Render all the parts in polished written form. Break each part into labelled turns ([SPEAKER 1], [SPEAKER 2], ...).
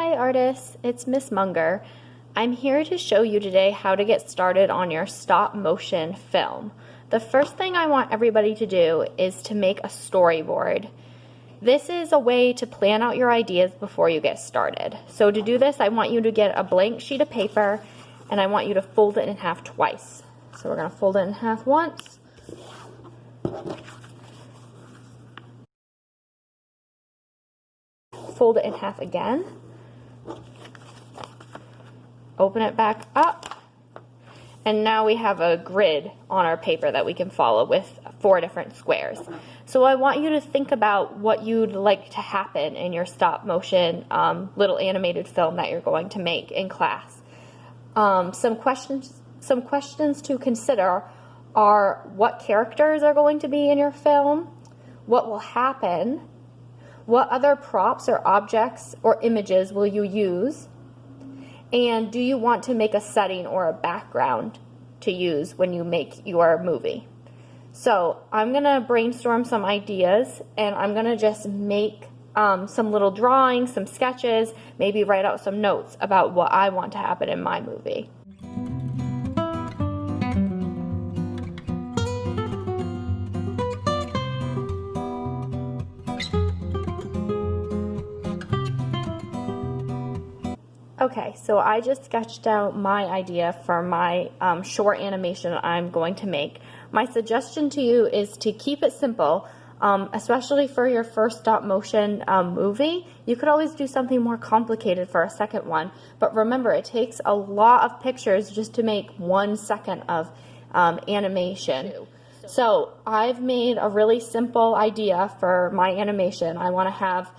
[SPEAKER 1] Hi artists, it's Miss Munger. I'm here to show you today how to get started on your stop motion film. The first thing I want everybody to do is to make a storyboard. This is a way to plan out your ideas before you get started. So to do this, I want you to get a blank sheet of paper and I want you to fold it in half twice. So we're going to fold it in half once. Fold it in half again. Open it back up, and now we have a grid on our paper that we can follow with 4 different squares. So I want you to think about what you'd like to happen in your stop motion little animated film that you're going to make in class. Some questions to consider are: what characters are going to be in your film? What will happen? What other props or objects or images will you use? And do you want to make a setting or a background to use when you make your movie? So I'm going to brainstorm some ideas, and I'm going to just make some little drawings, some sketches, maybe write out some notes about what I want to happen in my movie. Okay, so I just sketched out my idea for my short animation I'm going to make. My suggestion to you is to keep it simple, especially for your first stop motion movie. You could always do something more complicated for a second one, but remember, it takes a lot of pictures just to make 1 second of animation. So I've made a really simple idea for my animation. I want to have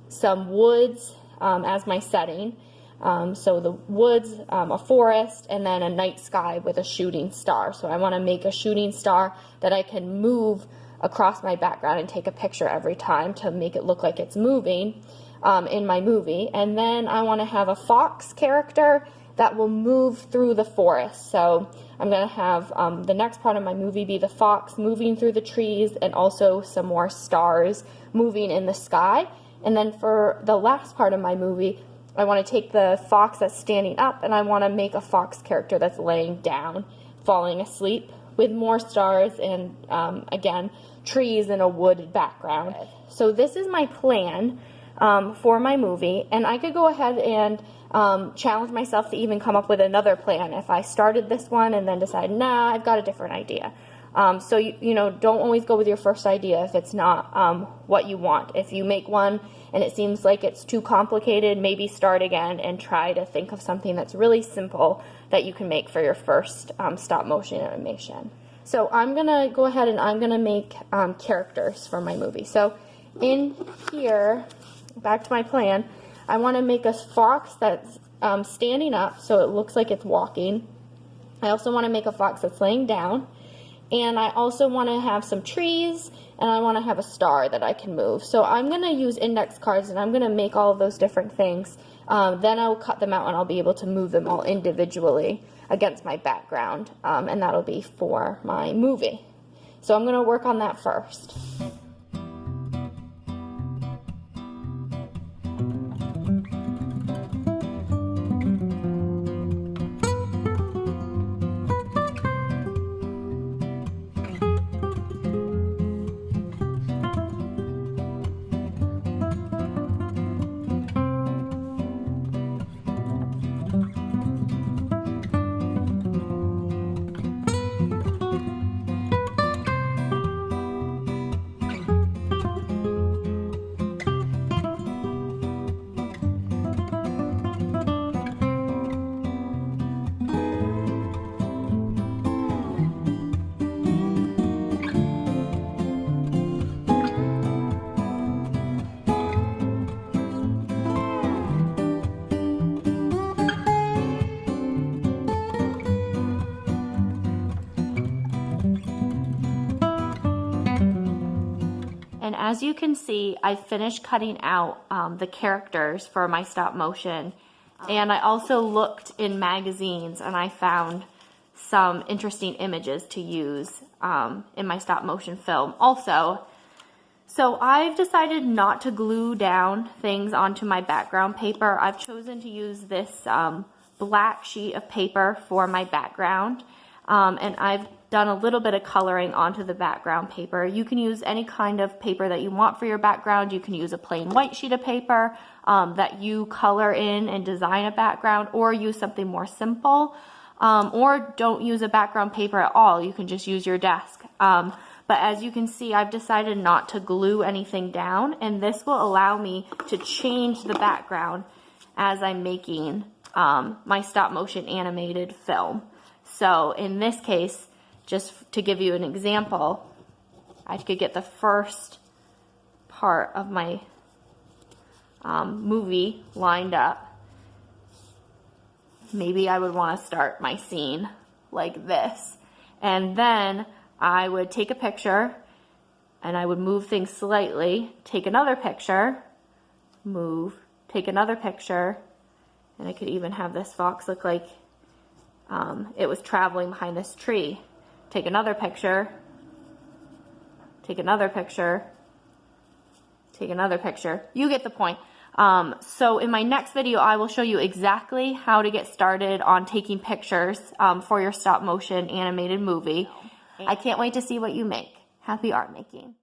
[SPEAKER 1] some woods as my setting. So the woods, a forest, and then a night sky with a shooting star. So I want to make a shooting star that I can move across my background and take a picture every time to make it look like it's moving in my movie. And then I want to have a fox character that will move through the forest. So I'm going to have the next part of my movie be the fox moving through the trees and also some more stars moving in the sky. And then for the last part of my movie, I want to take the fox that's standing up and I want to make a fox character that's laying down, falling asleep, with more stars and, again, trees and a wooded background. So this is my plan for my movie, and I could go ahead and challenge myself to even come up with another plan if I started this one and then decide, nah, I've got a different idea. So, you know, don't always go with your first idea if it's not what you want. If you make one and it seems like it's too complicated, maybe start again and try to think of something that's really simple that you can make for your first stop motion animation. So I'm going to go ahead and I'm going to make characters for my movie. So in here, back to my plan, I want to make a fox that's standing up so it looks like it's walking. I also want to make a fox that's laying down. And I also want to have some trees, and I want to have a star that I can move. So I'm going to use index cards, and I'm going to make all of those different things. Then I'll cut them out, and I'll be able to move them all individually against my background, and that'll be for my movie. So I'm going to work on that first. And as you can see, I finished cutting out the characters for my stop motion. And I also looked in magazines and I found some interesting images to use in my stop motion film. Also, So I've decided not to glue down things onto my background paper. I've chosen to use this black sheet of paper for my background, and I've done a little bit of coloring onto the background paper. You can use any kind of paper that you want for your background. You can use a plain white sheet of paper that you color in and design a background, or use something more simple, or don't use a background paper at all. You can just use your desk. But as you can see, I've decided not to glue anything down, and this will allow me to change the background as I'm making my stop motion animated film. So in this case, just to give you an example, I could get the first part of my movie lined up. Maybe I would want to start my scene like this, and then I would take a picture and I would move things slightly, take another picture, move, take another picture, and I could even have this fox look like it was traveling behind this tree. Take another picture, take another picture, take another picture. You get the point. So in my next video, I will show you exactly how to get started on taking pictures for your stop motion animated movie. I can't wait to see what you make. Happy art making.